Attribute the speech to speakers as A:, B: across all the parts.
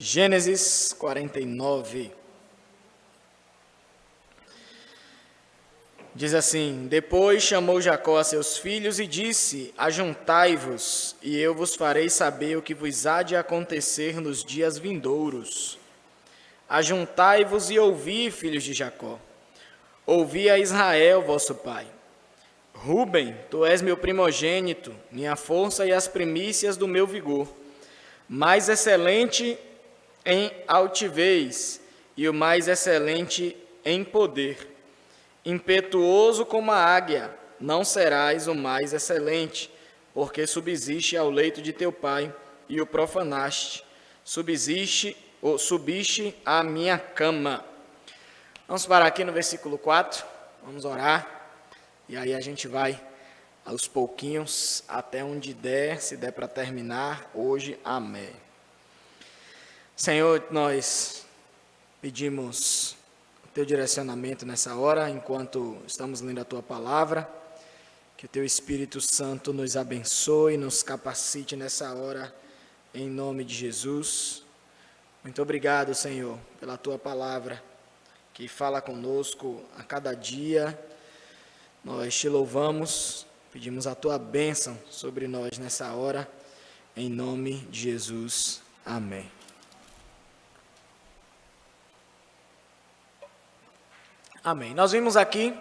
A: Gênesis 49. Diz assim: Depois chamou Jacó a seus filhos e disse: Ajuntai-vos, e eu vos farei saber o que vos há de acontecer nos dias vindouros. Ajuntai-vos e ouvi, filhos de Jacó. Ouvi a Israel, vosso pai. Rúben, tu és meu primogênito, minha força e as primícias do meu vigor. Mais excelente em altivez e o mais excelente em poder. Impetuoso como a águia, não serás o mais excelente, porque subsiste ao leito de teu pai e o profanaste. Subiste à minha cama. Vamos parar aqui no versículo 4, vamos orar, e aí a gente vai aos pouquinhos, até onde der, se der para terminar hoje, amém. Senhor, nós pedimos o teu direcionamento nessa hora, enquanto estamos lendo a tua palavra, que o teu Espírito Santo nos abençoe, nos capacite nessa hora, em nome de Jesus. Muito obrigado, Senhor, pela tua palavra, que fala conosco a cada dia. Nós te louvamos, pedimos a tua bênção sobre nós nessa hora, em nome de Jesus. Amém. Amém. Nós vimos aqui,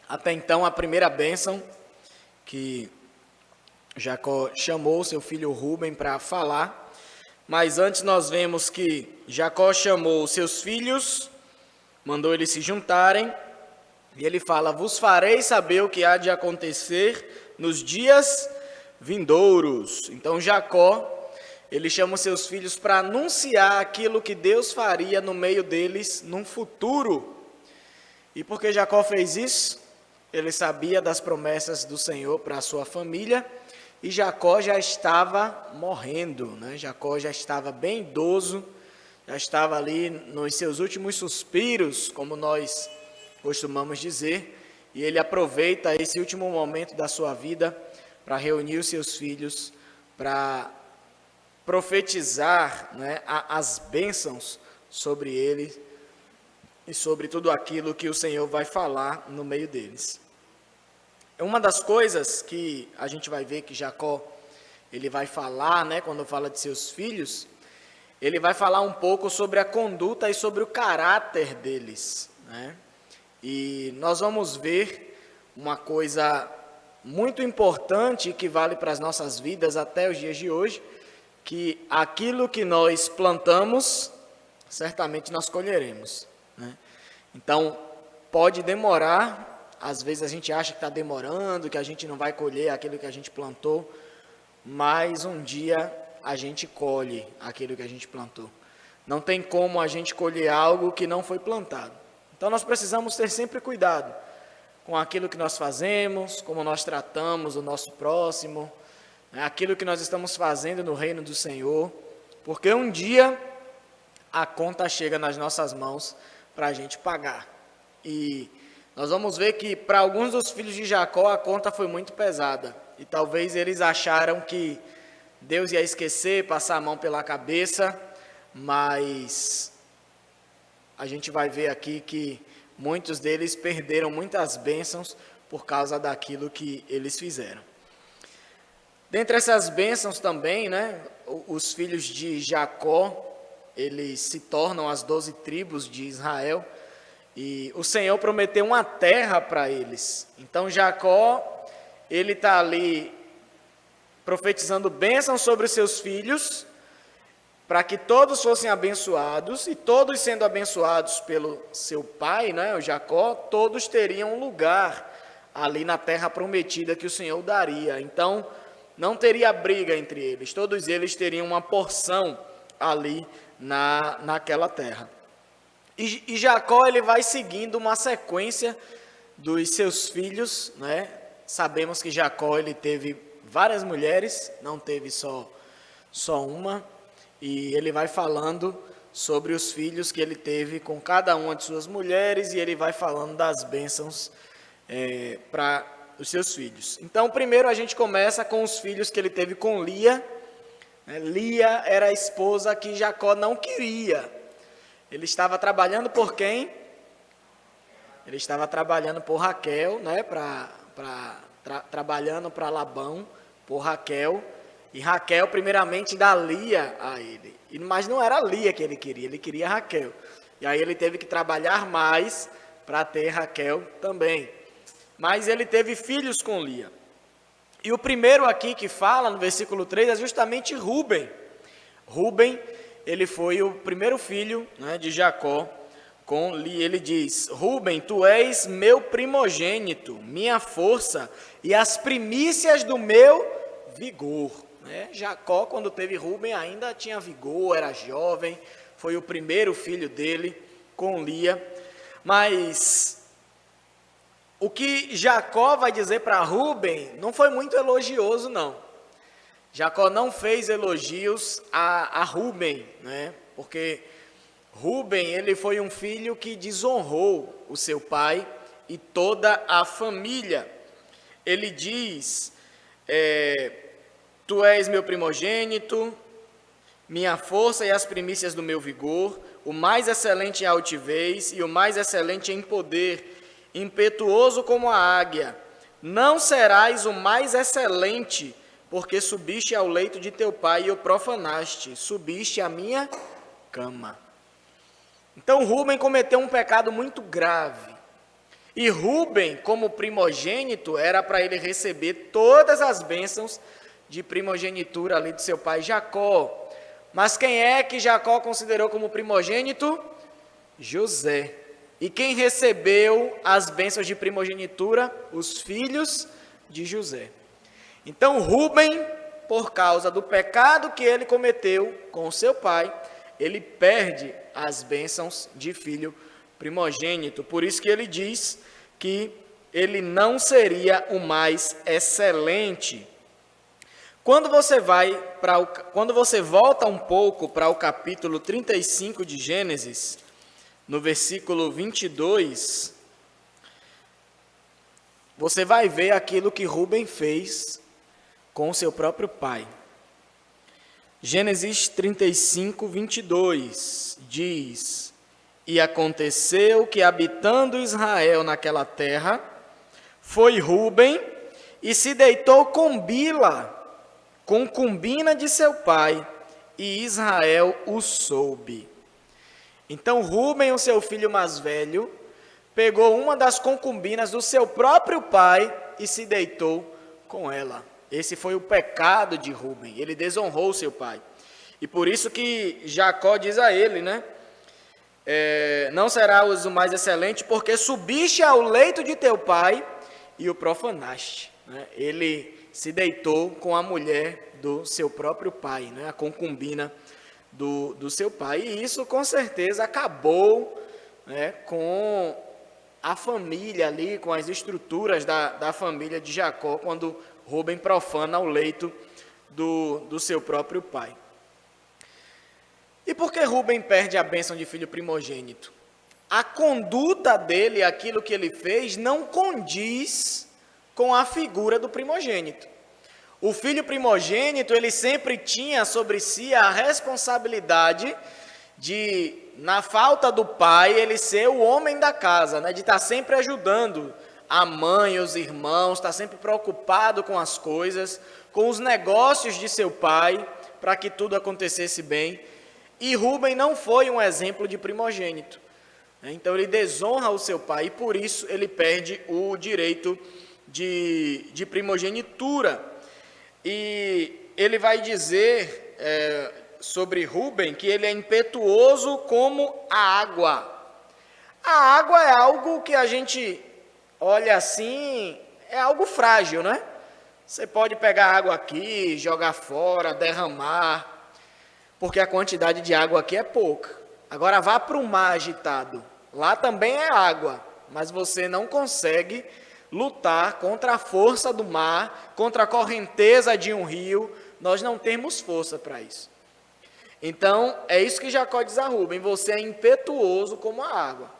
A: até então, a primeira bênção que Jacó chamou seu filho Rúben para falar, mas antes nós vemos que Jacó chamou seus filhos, mandou eles se juntarem, e ele fala: vos farei saber o que há de acontecer nos dias vindouros. Então Jacó, ele chama os seus filhos para anunciar aquilo que Deus faria no meio deles num futuro. E por que Jacó fez isso? Ele sabia das promessas do Senhor para a sua família, e Jacó já estava morrendo, né? Jacó já estava bem idoso, já estava ali nos seus últimos suspiros, como nós costumamos dizer, e ele aproveita esse último momento da sua vida para reunir os seus filhos, para profetizar, né, as bênçãos sobre ele, e sobre tudo aquilo que o Senhor vai falar no meio deles. Uma das coisas que a gente vai ver que Jacó, ele vai falar, né, quando fala de seus filhos, ele vai falar um pouco sobre a conduta e sobre o caráter deles, né? E nós vamos ver uma coisa muito importante que vale para as nossas vidas até os dias de hoje, que aquilo que nós plantamos, certamente nós colheremos, né? Então, pode demorar, às vezes a gente acha que está demorando, que a gente não vai colher aquilo que a gente plantou, mas um dia a gente colhe aquilo que a gente plantou. Não tem como a gente colher algo que não foi plantado. Então, nós precisamos ter sempre cuidado com aquilo que nós fazemos, como nós tratamos o nosso próximo, né, aquilo que nós estamos fazendo no reino do Senhor, porque um dia a conta chega nas nossas mãos para a gente pagar. E nós vamos ver que para alguns dos filhos de Jacó a conta foi muito pesada. E talvez eles acharam que Deus ia esquecer, passar a mão pela cabeça, mas a gente vai ver aqui que muitos deles perderam muitas bênçãos por causa daquilo que eles fizeram. Dentre essas bênçãos também, né, os filhos de Jacó, eles se tornam as 12 tribos de Israel, e o Senhor prometeu uma terra para eles. Então Jacó, ele está ali profetizando bênçãos sobre os seus filhos, para que todos fossem abençoados, e todos sendo abençoados pelo seu pai, né, o Jacó, todos teriam um lugar ali na terra prometida que o Senhor daria. Então não teria briga entre eles, todos eles teriam uma porção ali naquela terra. E Jacó, ele vai seguindo uma sequência dos seus filhos, né? Sabemos que Jacó, ele teve várias mulheres, não teve só uma, e ele vai falando sobre os filhos que ele teve com cada uma de suas mulheres, e ele vai falando das bênçãos para os seus filhos. Então, primeiro a gente começa com os filhos que ele teve com Lia, Lia era a esposa que Jacó não queria. Ele estava trabalhando por quem? Ele estava trabalhando por Raquel, né? Trabalhando para Labão, por Raquel. E Raquel, primeiramente, dá Lia a ele. Mas não era Lia que ele queria Raquel. E aí ele teve que trabalhar mais para ter Raquel também. Mas ele teve filhos com Lia. E o primeiro aqui que fala, no versículo 3, é justamente Rúben. Rúben, ele foi o primeiro filho, né, de Jacó com Lia. Ele diz: Rúben, tu és meu primogênito, minha força e as primícias do meu vigor. Jacó, quando teve Rúben, ainda tinha vigor, era jovem, foi o primeiro filho dele com Lia. Mas o que Jacó vai dizer para Rúben não foi muito elogioso, não. Jacó não fez elogios a Rúben, né? Porque Rúben, ele foi um filho que desonrou o seu pai e toda a família. Ele diz: tu és meu primogênito, minha força e as primícias do meu vigor, o mais excelente em altivez e o mais excelente em poder, impetuoso como a águia. Não serás o mais excelente, porque subiste ao leito de teu pai e o profanaste, subiste à minha cama. Então Rúben cometeu um pecado muito grave. E Rúben, como primogênito, era para ele receber todas as bênçãos de primogenitura ali do seu pai Jacó. Mas quem é que Jacó considerou como primogênito? José. E quem recebeu as bênçãos de primogenitura? Os filhos de José. Então Rúben, por causa do pecado que ele cometeu com seu pai, ele perde as bênçãos de filho primogênito. Por isso que ele diz que ele não seria o mais excelente. Quando você volta um pouco para o capítulo 35 de Gênesis, no versículo 22, você vai ver aquilo que Rúben fez com seu próprio pai. Gênesis 35, 22 diz: E aconteceu que, habitando Israel naquela terra, foi Rúben e se deitou com Bila, concubina de seu pai, e Israel o soube. Então Rúben, o seu filho mais velho, pegou uma das concubinas do seu próprio pai e se deitou com ela. Esse foi o pecado de Rúben, ele desonrou seu pai. E por isso que Jacó diz a ele, né? Não serás o mais excelente, porque subiste ao leito de teu pai e o profanaste. Ele se deitou com a mulher do seu próprio pai, né? A concubina do seu pai. E isso, com certeza, acabou, né, com a família ali, com as estruturas da família de Jacó, quando Rúben profana o leito do seu próprio pai. E por que Rúben perde a bênção de filho primogênito? A conduta dele, aquilo que ele fez, não condiz com a figura do primogênito. O filho primogênito, ele sempre tinha sobre si a responsabilidade de, na falta do pai, ele ser o homem da casa, né? De estar sempre ajudando a mãe, os irmãos, estar sempre preocupado com as coisas, com os negócios de seu pai, para que tudo acontecesse bem. E Rúben não foi um exemplo de primogênito. Então ele desonra o seu pai e por isso ele perde o direito de primogenitura. E ele vai dizer sobre Rúben que ele é impetuoso como a água. A água é algo que a gente olha assim, é algo frágil, né? Você pode pegar água aqui, jogar fora, derramar, porque a quantidade de água aqui é pouca. Agora vá para o mar agitado, lá também é água, mas você não consegue lutar contra a força do mar, contra a correnteza de um rio, nós não temos força para isso. Então, é isso que Jacó diz a Rúben: você é impetuoso como a água.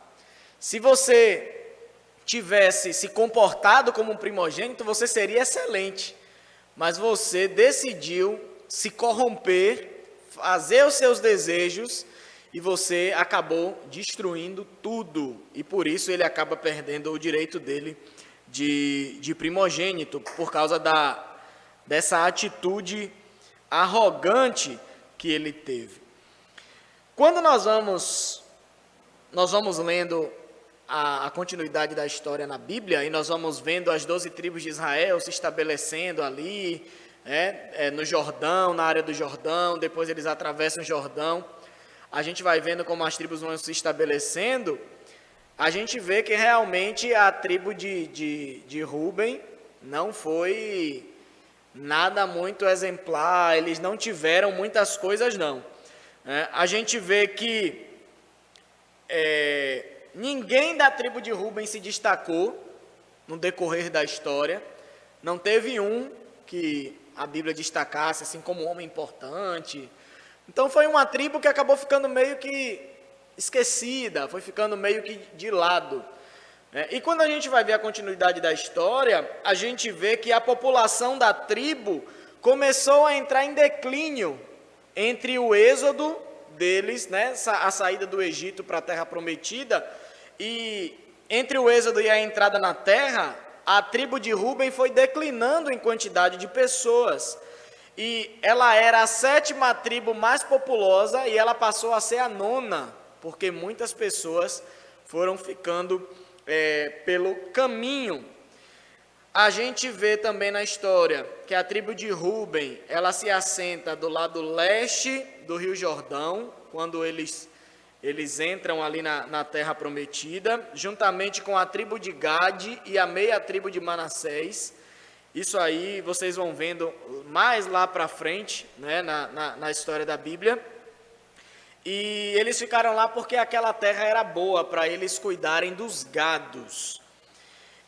A: Se você tivesse se comportado como um primogênito, você seria excelente, mas você decidiu se corromper, fazer os seus desejos, e você acabou destruindo tudo. E por isso ele acaba perdendo o direito dele de primogênito, por causa dessa atitude arrogante que ele teve. Quando nós vamos lendo a continuidade da história na Bíblia, e nós vamos vendo as 12 tribos de Israel se estabelecendo ali, no Jordão, na área do Jordão, depois eles atravessam o Jordão, a gente vai vendo como as tribos vão se estabelecendo, a gente vê que realmente a tribo de Rúben não foi nada muito exemplar, eles não tiveram muitas coisas não. A gente vê que ninguém da tribo de Rúben se destacou no decorrer da história, não teve um que a Bíblia destacasse assim como um homem importante. Então foi uma tribo que acabou ficando meio que esquecida, foi ficando meio que de lado. E quando a gente vai ver a continuidade da história, a gente vê que a população da tribo começou a entrar em declínio entre o êxodo deles, a saída do Egito para a terra prometida, e entre o êxodo e a entrada na terra, a tribo de Rúben foi declinando em quantidade de pessoas. E ela era a 7ª tribo mais populosa e ela passou a ser a 9ª, porque muitas pessoas foram ficando pelo caminho. A gente vê também na história que a tribo de Rúben, ela se assenta do lado leste do Rio Jordão, quando eles entram ali na terra prometida, juntamente com a tribo de Gade e a meia tribo de Manassés. Isso aí vocês vão vendo mais lá para frente, na história da Bíblia. E eles ficaram lá porque aquela terra era boa para eles cuidarem dos gados.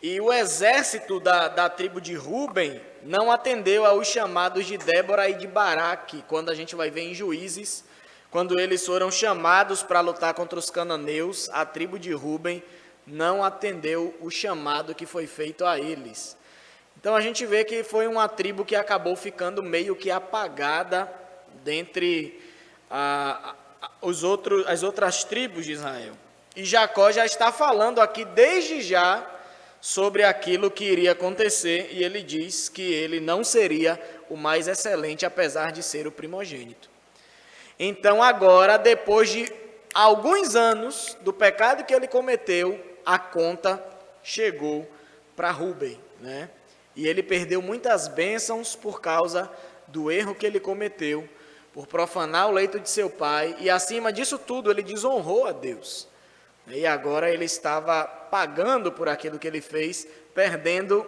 A: E o exército da tribo de Rúben não atendeu aos chamados de Débora e de Baraque, quando a gente vai ver em Juízes, quando eles foram chamados para lutar contra os cananeus, a tribo de Rúben não atendeu o chamado que foi feito a eles. Então a gente vê que foi uma tribo que acabou ficando meio que apagada dentre as outras tribos de Israel. E Jacó já está falando aqui desde já sobre aquilo que iria acontecer, e ele diz que ele não seria o mais excelente, apesar de ser o primogênito. Então agora, depois de alguns anos do pecado que ele cometeu, a conta chegou para Rúben, E ele perdeu muitas bênçãos por causa do erro que ele cometeu, por profanar o leito de seu pai, e acima disso tudo ele desonrou a Deus. E agora ele estava pagando por aquilo que ele fez, perdendo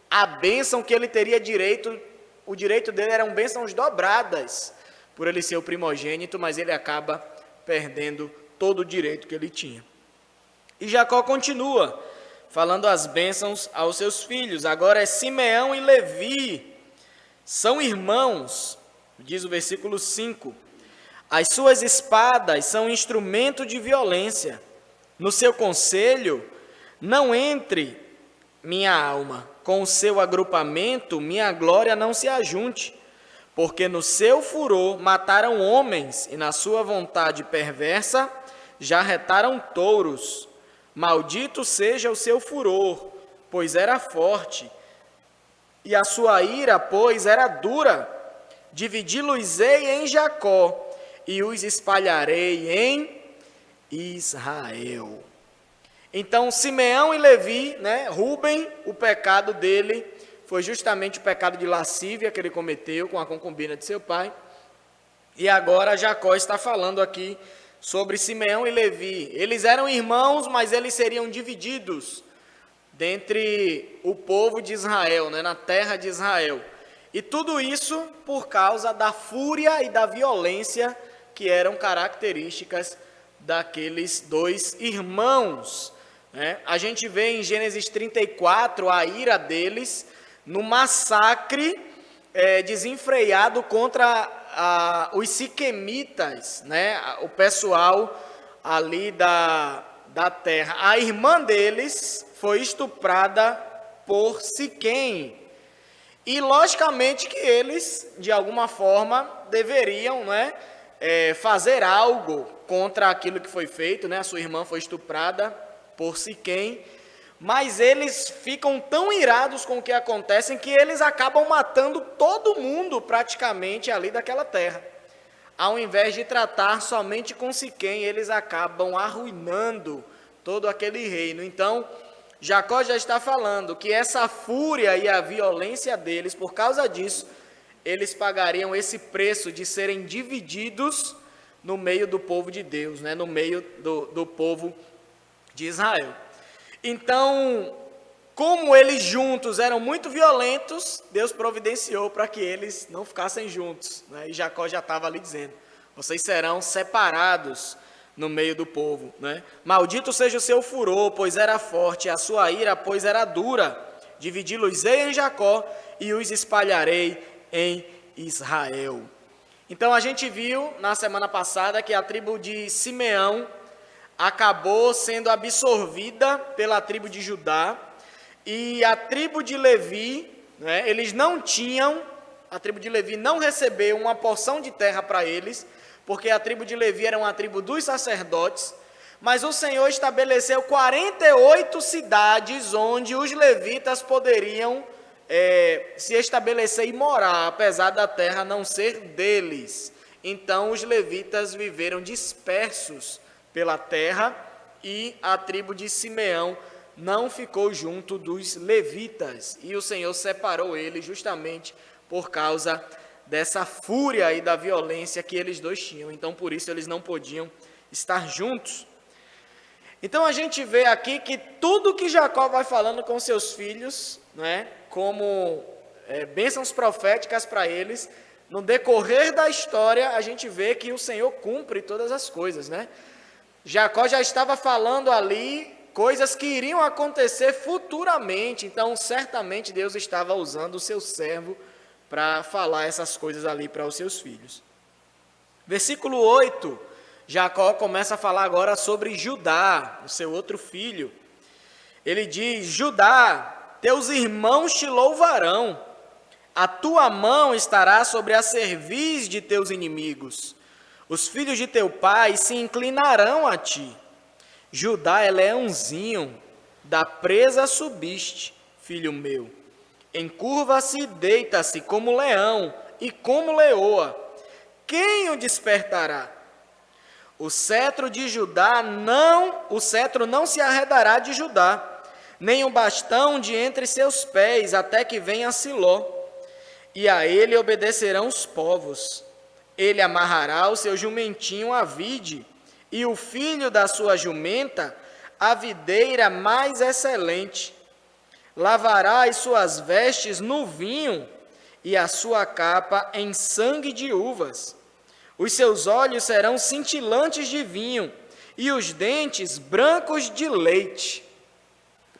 A: a bênção que ele teria direito. O direito dele eram bênçãos dobradas, por ele ser o primogênito, mas ele acaba perdendo todo o direito que ele tinha. E Jacó continua falando as bênçãos aos seus filhos. Agora Simeão e Levi são irmãos, diz o versículo 5. As suas espadas são instrumento de violência. No seu conselho não entre minha alma, com o seu agrupamento minha glória não se ajunte, porque no seu furor mataram homens e na sua vontade perversa já retaram touros. Maldito seja o seu furor, pois era forte, e a sua ira, pois, era dura. Dividi-los-ei em Jacó, e os espalharei em Israel. Então, Simeão e Levi, Rúben, o pecado dele foi justamente o pecado de lascívia que ele cometeu com a concubina de seu pai. E agora Jacó está falando aqui sobre Simeão e Levi. Eles eram irmãos, mas eles seriam divididos dentre o povo de Israel, na terra de Israel. E tudo isso por causa da fúria e da violência que eram características daqueles dois irmãos. A gente vê em Gênesis 34 a ira deles no massacre desenfreado contra os siquemitas, o pessoal ali da terra. A irmã deles foi estuprada por Siquém. E, logicamente, que eles, de alguma forma, deveriam, né, fazer algo contra aquilo que foi feito, né? A sua irmã foi estuprada por Siquém, mas eles ficam tão irados com o que acontece que eles acabam matando todo mundo, praticamente, ali daquela terra. Ao invés de tratar somente com Siquém, eles acabam arruinando todo aquele reino. Então, Jacó já está falando que essa fúria e a violência deles, por causa disso, eles pagariam esse preço de serem divididos no meio do povo de Deus, né? No meio do povo de Israel. Então, como eles juntos eram muito violentos, Deus providenciou para que eles não ficassem juntos, né? E Jacó já estava ali dizendo, vocês serão separados no meio do povo, né? Maldito seja o seu furor, pois era forte, a sua ira, pois era dura. Dividi-los-ei em Jacó e os espalharei em Israel. Então a gente viu na semana passada que a tribo de Simeão acabou sendo absorvida pela tribo de Judá, e a tribo de Levi, né, eles não tinham, a tribo de Levi não recebeu uma porção de terra para eles, porque a tribo de Levi era uma tribo dos sacerdotes, mas o Senhor estabeleceu 48 cidades onde os levitas poderiam se estabelecer e morar, apesar da terra não ser deles. Então os levitas viveram dispersos pela terra, e a tribo de Simeão não ficou junto dos levitas, e o Senhor separou eles justamente por causa dessa fúria e da violência que eles dois tinham. Então por isso eles não podiam estar juntos. Então a gente vê aqui que tudo que Jacó vai falando com seus filhos, né, como bênçãos proféticas para eles, no decorrer da história a gente vê que o Senhor cumpre todas as coisas, né? Jacó já estava falando ali coisas que iriam acontecer futuramente, então certamente Deus estava usando o seu servo para falar essas coisas ali para os seus filhos. Versículo 8, Jacó começa a falar agora sobre Judá, o seu outro filho. Ele diz, Judá, teus irmãos te louvarão, a tua mão estará sobre a cerviz de teus inimigos. Os filhos de teu pai se inclinarão a ti. Judá é leãozinho, da presa subiste, filho meu. Encurva-se e deita-se como leão e como leoa. Quem o despertará? O cetro não se arredará de Judá, nem o bastão de entre seus pés, até que venha Siló. E a ele obedecerão os povos. Ele amarrará o seu jumentinho à vide, e o filho da sua jumenta à videira mais excelente. Lavará as suas vestes no vinho, e a sua capa em sangue de uvas. Os seus olhos serão cintilantes de vinho, e os dentes brancos de leite.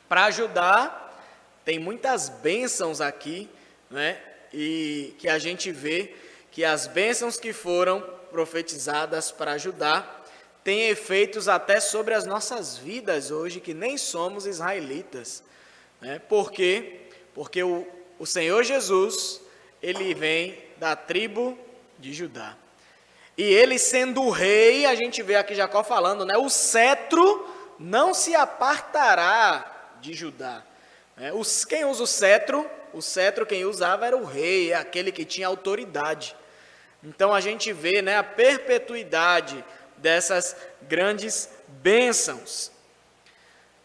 A: Para ajudar, tem muitas bênçãos aqui, né? E que a gente vê que as bênçãos que foram profetizadas para ajudar têm efeitos até sobre as nossas vidas hoje, que nem somos israelitas, né? Por quê? Porque o Senhor Jesus, ele vem da tribo de Judá. E ele sendo o rei, a gente vê aqui Jacó falando, né? O cetro não se apartará de Judá. Quem usa o cetro quem usava era o rei, aquele que tinha autoridade. Então a gente vê, né, a perpetuidade dessas grandes bênçãos.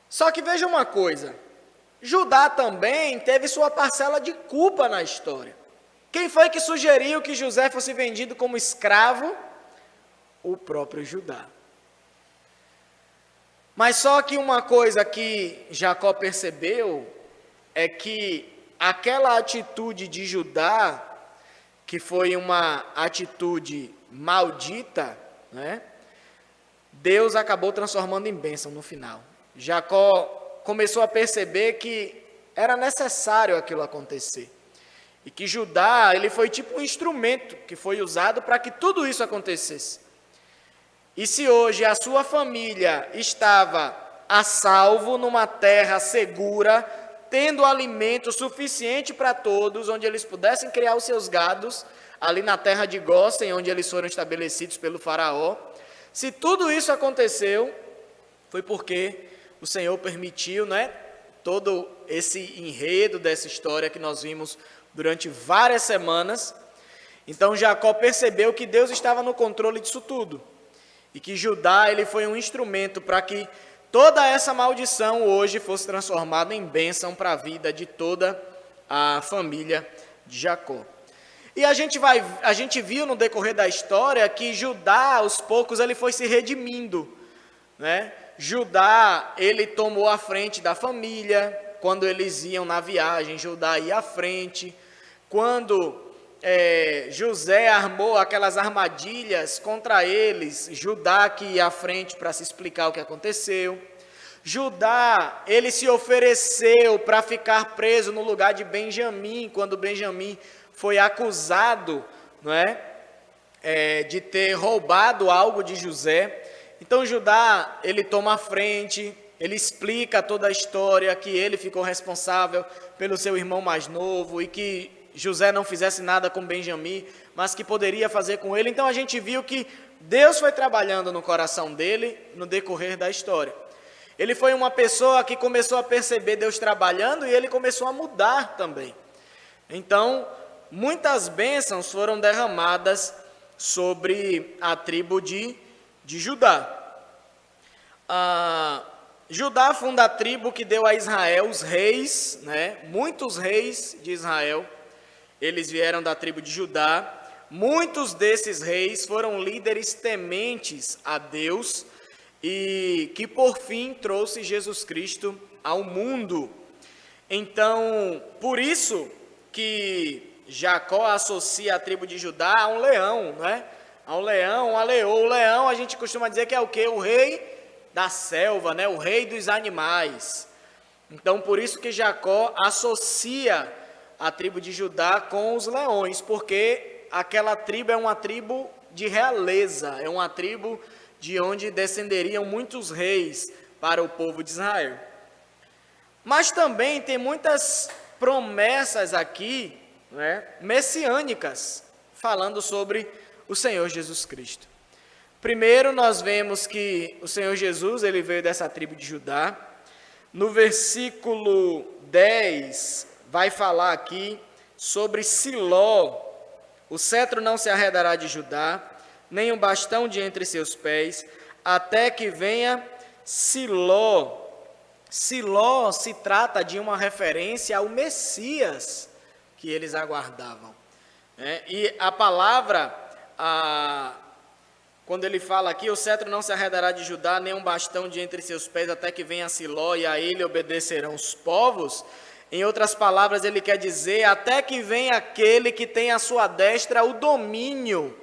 A: Só que veja uma coisa, Judá também teve sua parcela de culpa na história. Quem foi que sugeriu que José fosse vendido como escravo? O próprio Judá. Mas só que uma coisa que Jacó percebeu é que aquela atitude de Judá, que foi uma atitude maldita, né? Deus acabou transformando em bênção no final. Jacó começou a perceber que era necessário aquilo acontecer. E que Judá, ele foi tipo um instrumento que foi usado para que tudo isso acontecesse. E se hoje a sua família estava a salvo numa terra segura, tendo alimento suficiente para todos, onde eles pudessem criar os seus gados, ali na terra de Gósen, onde eles foram estabelecidos pelo faraó. Se tudo isso aconteceu, foi porque o Senhor permitiu, né, todo esse enredo dessa história que nós vimos durante várias semanas. Então Jacó percebeu que Deus estava no controle disso tudo, e que Judá ele foi um instrumento para que toda essa maldição hoje fosse transformada em bênção para a vida de toda a família de Jacó. E a gente viu no decorrer da história que Judá, aos poucos, ele foi se redimindo, né? Judá, ele tomou a frente da família, quando eles iam na viagem, Judá ia à frente. Quando José armou aquelas armadilhas contra eles, Judá que ia à frente para se explicar o que aconteceu. Judá, ele se ofereceu para ficar preso no lugar de Benjamim, quando Benjamim foi acusado, não é, de ter roubado algo de José. Então Judá, ele toma a frente, ele explica toda a história, que ele ficou responsável pelo seu irmão mais novo e que José não fizesse nada com Benjamim, mas que poderia fazer com ele. Então a gente viu que Deus foi trabalhando no coração dele no decorrer da história. Ele foi uma pessoa que começou a perceber Deus trabalhando e ele começou a mudar também. Então, muitas bênçãos foram derramadas sobre a tribo de Judá. Judá funda a tribo que deu a Israel os reis, né? Muitos reis de Israel, eles vieram da tribo de Judá. Muitos desses reis foram líderes tementes a Deus e que por fim trouxe Jesus Cristo ao mundo. Então, por isso que Jacó associa a tribo de Judá a um leão, né? A um leão, a leoa. O leão a gente costuma dizer que é o quê? O rei da selva, né? O rei dos animais. Então, por isso que Jacó associa a tribo de Judá com os leões, porque aquela tribo é uma tribo de realeza, é uma tribo de onde descenderiam muitos reis para o povo de Israel. Mas também tem muitas promessas aqui, né, messiânicas, falando sobre o Senhor Jesus Cristo. Primeiro, nós vemos que o Senhor Jesus, ele veio dessa tribo de Judá. No versículo 10, vai falar aqui sobre Siló. O cetro não se arredará de Judá, nem um bastão de entre seus pés, até que venha Siló. Siló se trata de uma referência ao Messias que eles aguardavam. E a palavra, quando ele fala aqui, o cetro não se arredará de Judá, nem um bastão de entre seus pés, até que venha Siló, e a ele obedecerão os povos. Em outras palavras, ele quer dizer, até que venha aquele que tem à sua destra o domínio.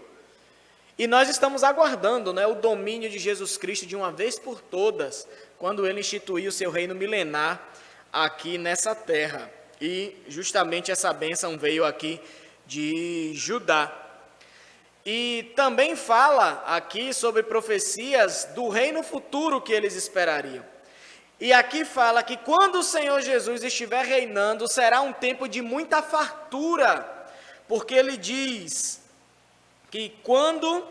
A: E nós estamos aguardando, né, o domínio de Jesus Cristo de uma vez por todas, quando ele instituiu o seu reino milenar aqui nessa terra. E justamente essa bênção veio aqui de Judá. E também fala aqui sobre profecias do reino futuro que eles esperariam. E aqui fala que quando o Senhor Jesus estiver reinando, será um tempo de muita fartura, porque ele diz que quando,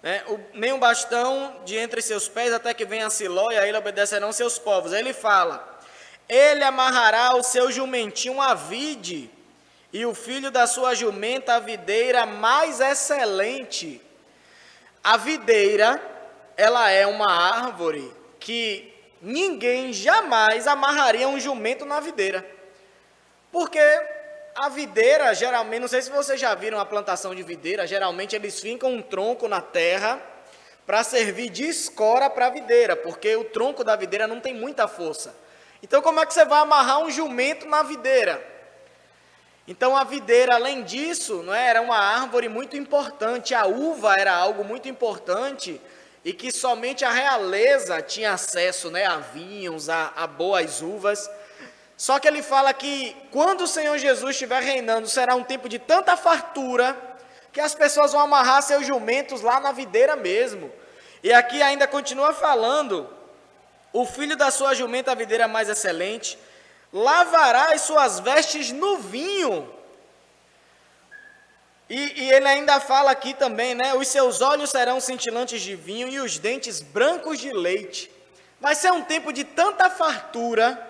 A: né, nem um bastão de entre seus pés, até que venha Siló, e a ele obedecerão seus povos. Aí ele fala, ele amarrará o seu jumentinho à vide, e o filho da sua jumenta à videira mais excelente. A videira, ela é uma árvore que ninguém jamais amarraria um jumento na videira. Porque a videira, geralmente, não sei se vocês já viram a plantação de videira, geralmente eles fincam um tronco na terra para servir de escora para a videira, porque o tronco da videira não tem muita força. Então, como é que você vai amarrar um jumento na videira? Então, a videira, além disso, não é, era uma árvore muito importante, a uva era algo muito importante, e que somente a realeza tinha acesso, né, a vinhos, a boas uvas. Só que ele fala que quando o Senhor Jesus estiver reinando, será um tempo de tanta fartura, que as pessoas vão amarrar seus jumentos lá na videira mesmo. E aqui ainda continua falando, o filho da sua jumenta, a videira mais excelente, lavará as suas vestes no vinho. E ele ainda fala aqui também, né? Os seus olhos serão cintilantes de vinho e os dentes brancos de leite. Vai ser um tempo de tanta fartura,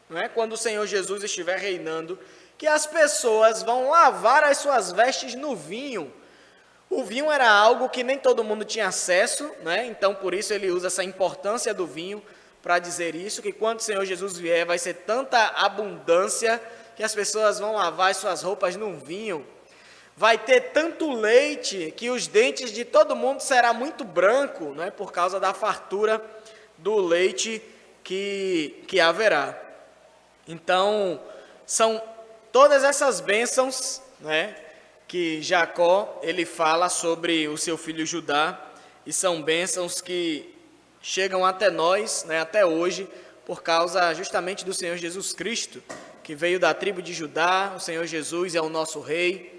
A: né, quando o Senhor Jesus estiver reinando, que as pessoas vão lavar as suas vestes no vinho. O vinho era algo que nem todo mundo tinha acesso, né? Então por isso ele usa essa importância do vinho para dizer isso, que quando o Senhor Jesus vier vai ser tanta abundância que as pessoas vão lavar as suas roupas no vinho. Vai ter tanto leite que os dentes de todo mundo será muito branco, né, por causa da fartura do leite que haverá. Então, são todas essas bênçãos, né, que Jacó ele fala sobre o seu filho Judá, e são bênçãos que chegam até nós, né, até hoje, por causa justamente do Senhor Jesus Cristo, que veio da tribo de Judá. O Senhor Jesus é o nosso rei.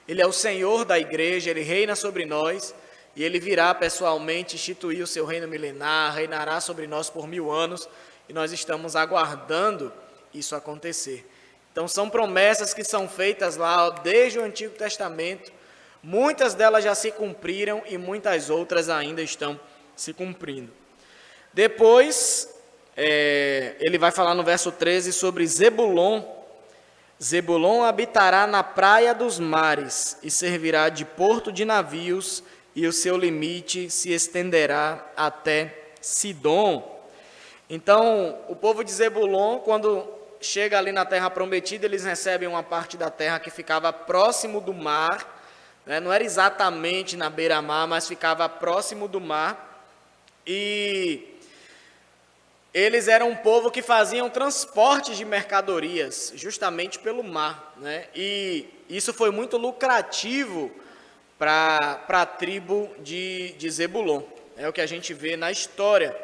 A: Ele é o Senhor da igreja, Ele reina sobre nós, e Ele virá pessoalmente instituir o seu reino milenar, reinará sobre nós por 1000 anos, e nós estamos aguardando isso acontecer. Então são promessas que são feitas lá desde o Antigo Testamento, muitas delas já se cumpriram e muitas outras ainda estão se cumprindo. Depois, ele vai falar no verso 13 sobre Zebulon. Zebulon habitará na praia dos mares e servirá de porto de navios, e o seu limite se estenderá até Sidom. Então, o povo de Zebulon, quando chega ali na terra prometida, eles recebem uma parte da terra que ficava próximo do mar, né? Não era exatamente na beira-mar, mas ficava próximo do mar, e eles eram um povo que faziam transportes de mercadorias, justamente pelo mar, né? E isso foi muito lucrativo para a tribo de Zebulon. É o que a gente vê na história.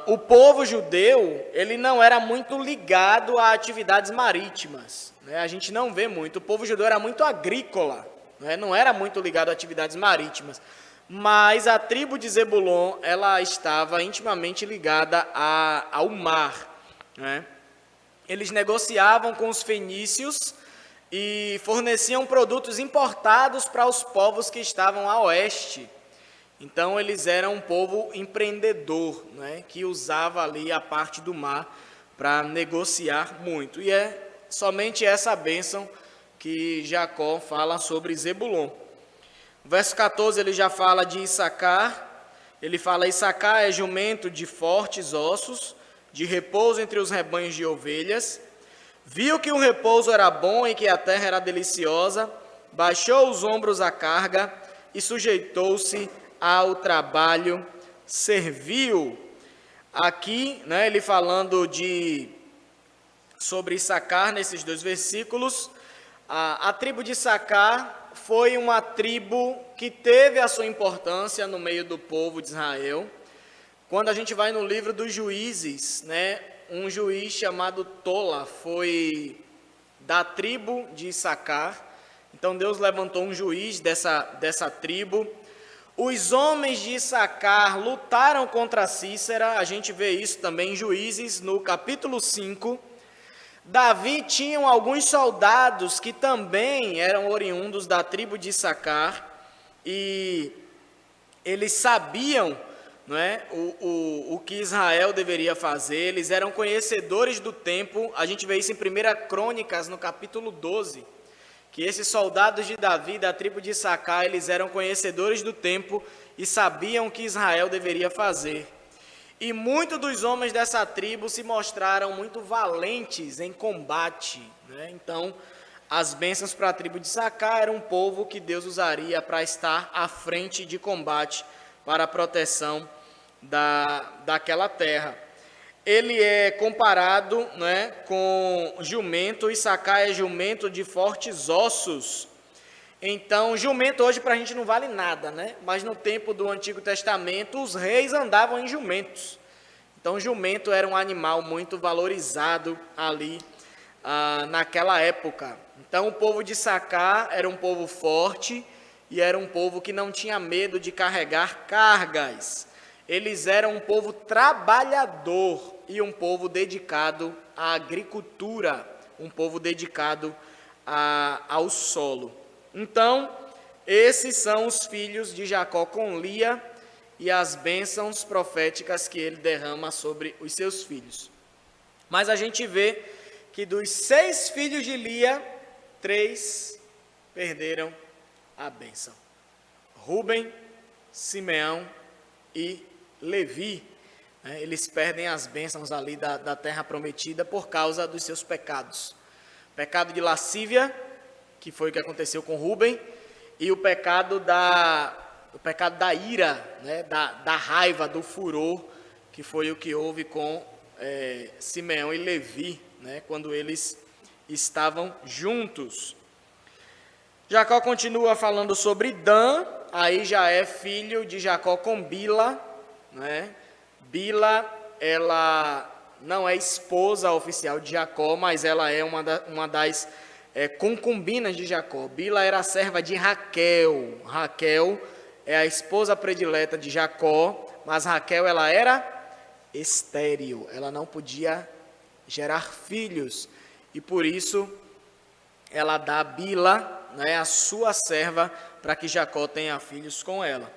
A: O povo judeu, ele não era muito ligado a atividades marítimas, né? A gente não vê muito. O povo judeu era muito agrícola, né? Não era muito ligado a atividades marítimas. Mas a tribo de Zebulon, ela estava intimamente ligada ao mar, né? Eles negociavam com os fenícios e forneciam produtos importados para os povos que estavam a oeste. Então, eles eram um povo empreendedor, né, que usava ali a parte do mar para negociar muito. E é somente essa bênção que Jacó fala sobre Zebulon. No verso 14 ele já fala de Issacar. Ele fala: Issacar é jumento de fortes ossos, de repouso entre os rebanhos de ovelhas. Viu que o repouso era bom e que a terra era deliciosa, baixou os ombros à carga e sujeitou-se ao trabalho servil. Aqui, né, ele falando sobre Issacar nesses 2 versículos. A tribo de Issacar foi uma tribo que teve a sua importância no meio do povo de Israel. Quando a gente vai no livro dos Juízes, né, um juiz chamado Tola foi da tribo de Issacar. Então Deus levantou um juiz dessa tribo. Os homens de Issacar lutaram contra Císera. A gente vê isso também em Juízes, no capítulo 5. Davi tinha alguns soldados que também eram oriundos da tribo de Issacar, e eles sabiam, não é, o que Israel deveria fazer. Eles eram conhecedores do tempo. A gente vê isso em 1 Crônicas, no capítulo 12, que esses soldados de Davi, da tribo de Issacar, eles eram conhecedores do tempo e sabiam o que Israel deveria fazer. E muitos dos homens dessa tribo se mostraram muito valentes em combate, né? Então, as bênçãos para a tribo de Issacar era um povo que Deus usaria para estar à frente de combate para a proteção daquela terra. Ele é comparado, né, com jumento. Issacar é jumento de fortes ossos. Então, jumento hoje para a gente não vale nada, né? Mas no tempo do Antigo Testamento, os reis andavam em jumentos. Então, jumento era um animal muito valorizado ali naquela época. Então, o povo de Issacar era um povo forte e era um povo que não tinha medo de carregar cargas. eles eram um povo trabalhador e um povo dedicado à agricultura, um povo dedicado ao solo. Então, esses são os filhos de Jacó com Lia e as bênçãos proféticas que ele derrama sobre os seus filhos. Mas a gente vê que dos 6 filhos de Lia, 3 perderam a bênção: Rúben, Simeão e Levi. Eles perdem as bênçãos ali da terra prometida por causa dos seus pecados. Pecado de lascívia, que foi o que aconteceu com Rúben, e o pecado da ira, né, da raiva, do furor, que foi o que houve com Simeão e Levi, né, quando eles estavam juntos. Jacó continua falando sobre Dan, aí já é filho de Jacó com Bila, né? Bila, ela não é esposa oficial de Jacó, mas ela é uma das concubinas de Jacó. Bila era a serva de Raquel. Raquel é a esposa predileta de Jacó, mas Raquel ela era estéril, ela não podia gerar filhos, e por isso ela dá Bila, né, a sua serva, para que Jacó tenha filhos com ela.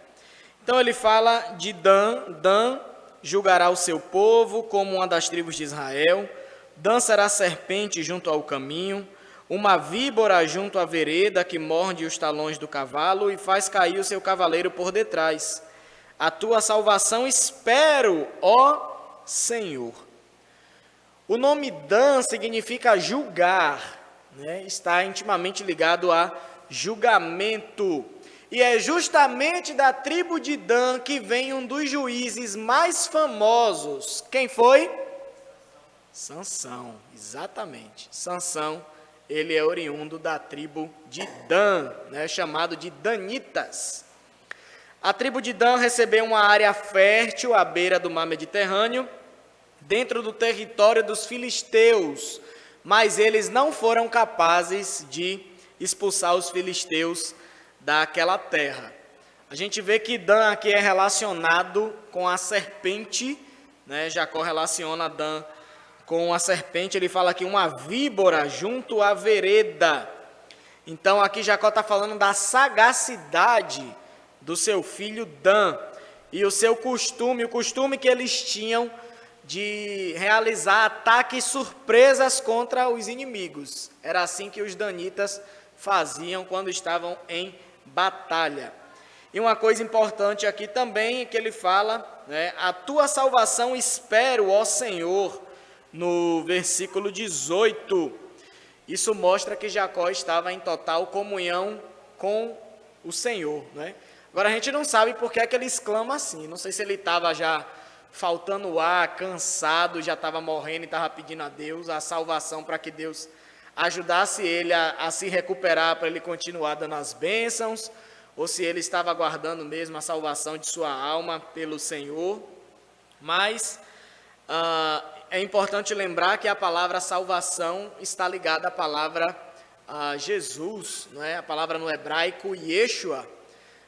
A: Então ele fala de Dan. Dan julgará o seu povo como uma das tribos de Israel. Dan será serpente junto ao caminho, uma víbora junto à vereda que morde os talões do cavalo e faz cair o seu cavaleiro por detrás. A tua salvação espero, ó Senhor. O nome Dan significa julgar, né? Está intimamente ligado a julgamento. E é justamente da tribo de Dan que vem um dos juízes mais famosos. Quem foi? Sansão, exatamente. Sansão, ele é oriundo da tribo de Dan, né? Chamado de Danitas. A tribo de Dan recebeu uma área fértil à beira do mar Mediterrâneo, dentro do território dos filisteus, mas eles não foram capazes de expulsar os filisteus daquela terra. A gente vê que Dan aqui é relacionado com a serpente, né? Jacó relaciona Dan com a serpente, ele fala aqui uma víbora junto à vereda. Então aqui Jacó está falando da sagacidade do seu filho Dan e o seu costume, o costume que eles tinham de realizar ataques surpresas contra os inimigos. Era assim que os danitas faziam quando estavam em batalha. E uma coisa importante aqui também é que ele fala, né, a tua salvação espero, ó Senhor, no versículo 18. Isso mostra que Jacó estava em total comunhão com o Senhor, né? Agora a gente não sabe por que é que ele exclama assim. Não sei se ele estava já faltando ar, cansado, já estava morrendo e estava pedindo a Deus a salvação para que Deus ajudasse ele a se recuperar, para ele continuar dando as bênçãos, ou se ele estava aguardando mesmo a salvação de sua alma pelo Senhor. Mas é importante lembrar que a palavra salvação está ligada à palavra Jesus, não é? A palavra no hebraico Yeshua,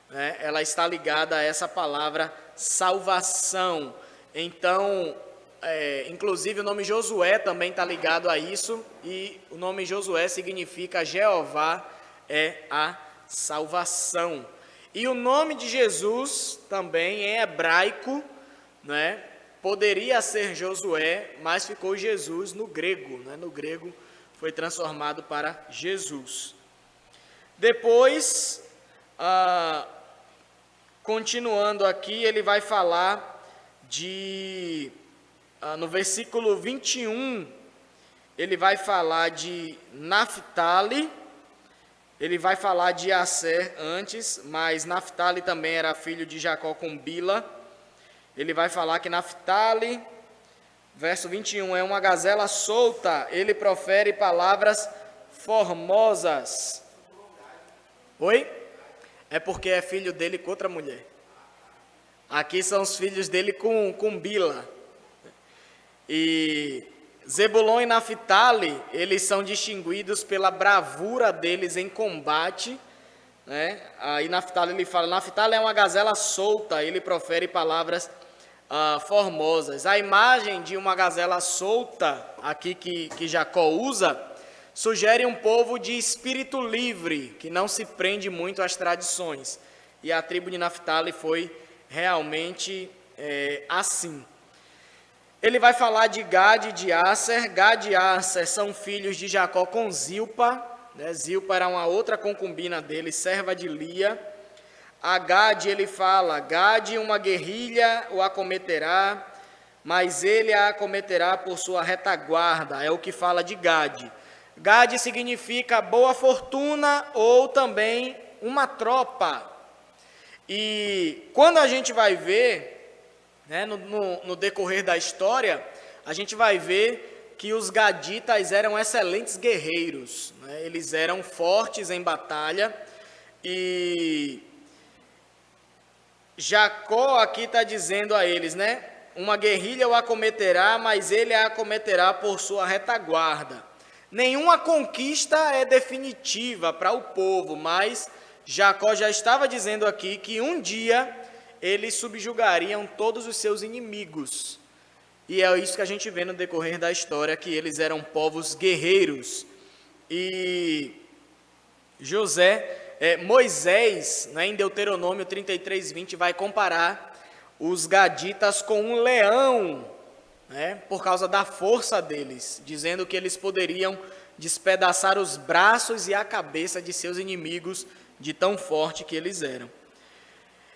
A: né? Ela está ligada a essa palavra salvação. Então, inclusive o nome Josué também está ligado a isso, e o nome Josué significa Jeová é a salvação. E o nome de Jesus também em hebraico, né? Poderia ser Josué, mas ficou Jesus no grego, né? No grego foi transformado para Jesus. Depois, continuando aqui, ele vai falar no versículo 21, ele vai falar de Naftali, ele vai falar de Asser antes, mas Naftali também era filho de Jacó com Bila. Ele vai falar que Naftali, verso 21, é uma gazela solta, ele profere palavras formosas. Oi? É porque é filho dele com outra mulher. Aqui são os filhos dele com Bila. E Zebulon e Naftali, eles são distinguidos pela bravura deles em combate, né? Aí Naftali ele fala, Naftali é uma gazela solta, ele profere palavras formosas. A imagem de uma gazela solta, aqui que Jacó usa, sugere um povo de espírito livre, que não se prende muito às tradições. E a tribo de Naftali foi realmente assim. Ele vai falar de Gade e de Asser. Gade e Asser são filhos de Jacó com Zilpa. Zilpa era uma outra concubina dele, serva de Lia. A Gade ele fala, Gade uma guerrilha o acometerá, mas ele a acometerá por sua retaguarda. É o que fala de Gade. Gade significa boa fortuna ou também uma tropa. E quando a gente vai ver, no decorrer da história, a gente vai ver que os gaditas eram excelentes guerreiros, eles eram fortes em batalha, e Jacó aqui está dizendo a eles, uma guerrilha o acometerá, mas ele a acometerá por sua retaguarda. Nenhuma conquista é definitiva para o povo, mas Jacó já estava dizendo aqui que um dia eles subjugariam todos os seus inimigos. E é isso que a gente vê no decorrer da história, que eles eram povos guerreiros. E Moisés, em Deuteronômio 33:20, vai comparar os gaditas com um leão, por causa da força deles, dizendo que eles poderiam despedaçar os braços e a cabeça de seus inimigos, de tão forte que eles eram.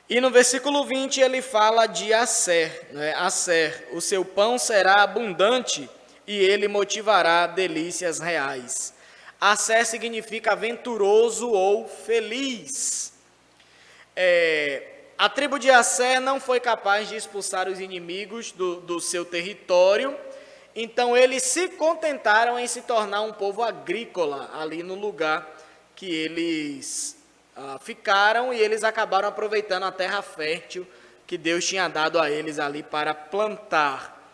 A: E no versículo 20 ele fala de Asser, Asser, o seu pão será abundante e ele motivará delícias reais. Asser significa aventuroso ou feliz. A tribo de Asser não foi capaz de expulsar os inimigos do seu território, então eles se contentaram em se tornar um povo agrícola ali no lugar que eles ficaram, e eles acabaram aproveitando a terra fértil que Deus tinha dado a eles ali para plantar.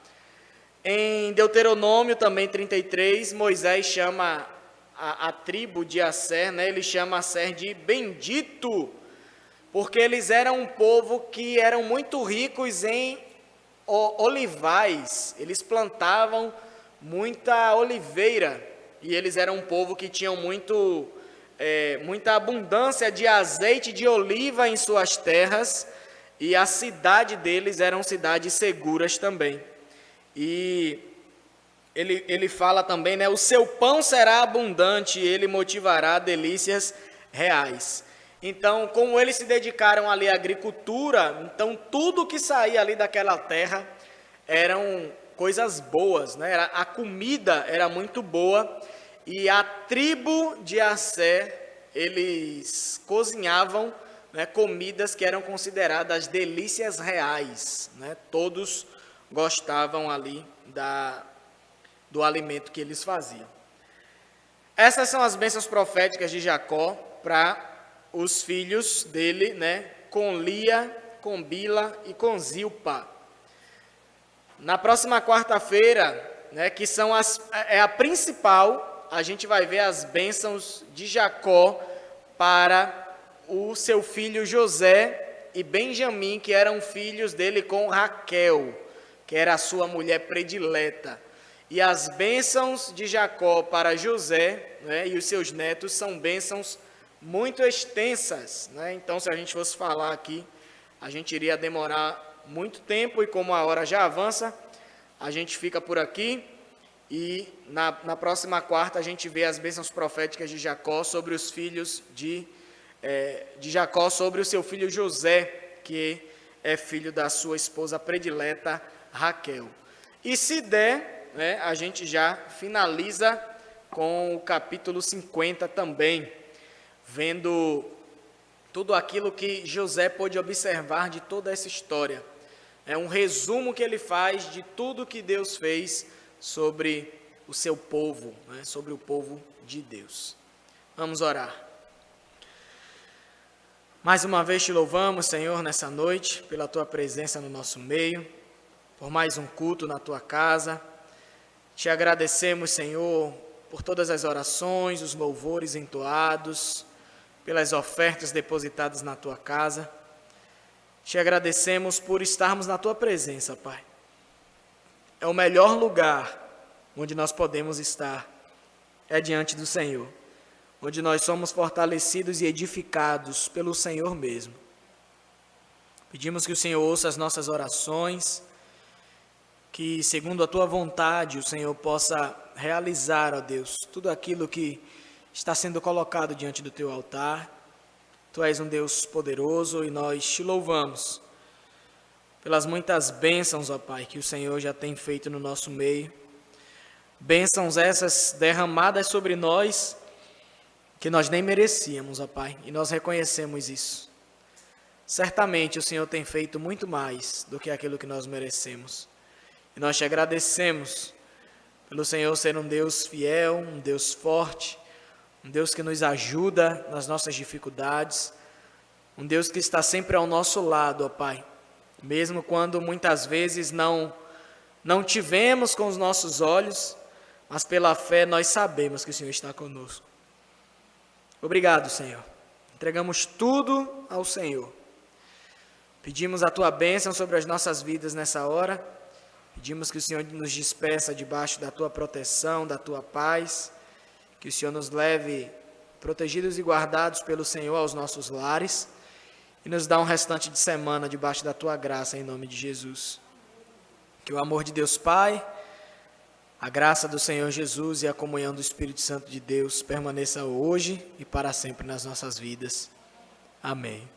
A: Em Deuteronômio também 33, Moisés chama a tribo de Asser, ele chama Asser de bendito, porque eles eram um povo que eram muito ricos em olivais, eles plantavam muita oliveira, e eles eram um povo que tinham muita abundância de azeite de oliva em suas terras, e a cidade deles eram cidades seguras também. E ele fala também, o seu pão será abundante, e ele motivará delícias reais. Então, como eles se dedicaram ali à agricultura, então tudo que saía ali daquela terra eram coisas boas, a comida era muito boa. E a tribo de Asser, eles cozinhavam comidas que eram consideradas delícias reais. Todos gostavam ali do alimento que eles faziam. Essas são as bênçãos proféticas de Jacó para os filhos dele, com Lia, com Bila e com Zilpa. Na próxima quarta-feira, que são a principal, a gente vai ver as bênçãos de Jacó para o seu filho José e Benjamim, que eram filhos dele com Raquel, que era a sua mulher predileta. E as bênçãos de Jacó para José, e os seus netos são bênçãos muito extensas. Então, se a gente fosse falar aqui, a gente iria demorar muito tempo, e como a hora já avança, a gente fica por aqui. E na próxima quarta a gente vê as bênçãos proféticas de Jacó sobre os filhos de Jacó, sobre o seu filho José, que é filho da sua esposa predileta Raquel. E se der, a gente já finaliza com o capítulo 50 também, vendo tudo aquilo que José pôde observar de toda essa história. É um resumo que ele faz de tudo que Deus fez sobre o seu povo, sobre o povo de Deus. Vamos orar. Mais uma vez te louvamos, Senhor, nessa noite, pela Tua presença no nosso meio, por mais um culto na Tua casa. Te agradecemos, Senhor, por todas as orações, os louvores entoados, pelas ofertas depositadas na Tua casa. Te agradecemos por estarmos na Tua presença, Pai. É o melhor lugar onde nós podemos estar, é diante do Senhor, onde nós somos fortalecidos e edificados pelo Senhor mesmo. Pedimos que o Senhor ouça as nossas orações, que segundo a Tua vontade o Senhor possa realizar, ó Deus, tudo aquilo que está sendo colocado diante do Teu altar. Tu és um Deus poderoso e nós te louvamos pelas muitas bênçãos, ó Pai, que o Senhor já tem feito no nosso meio. Bênçãos essas derramadas sobre nós, que nós nem merecíamos, ó Pai, e nós reconhecemos isso. Certamente o Senhor tem feito muito mais do que aquilo que nós merecemos. E nós te agradecemos pelo Senhor ser um Deus fiel, um Deus forte, um Deus que nos ajuda nas nossas dificuldades, um Deus que está sempre ao nosso lado, ó Pai, mesmo quando muitas vezes não te vemos com os nossos olhos, mas pela fé nós sabemos que o Senhor está conosco. Obrigado, Senhor. Entregamos tudo ao Senhor. Pedimos a Tua bênção sobre as nossas vidas nessa hora. Pedimos que o Senhor nos despeça debaixo da Tua proteção, da Tua paz. Que o Senhor nos leve protegidos e guardados pelo Senhor aos nossos lares. E nos dá um restante de semana debaixo da Tua graça, em nome de Jesus. Que o amor de Deus Pai, a graça do Senhor Jesus e a comunhão do Espírito Santo de Deus permaneça hoje e para sempre nas nossas vidas. Amém.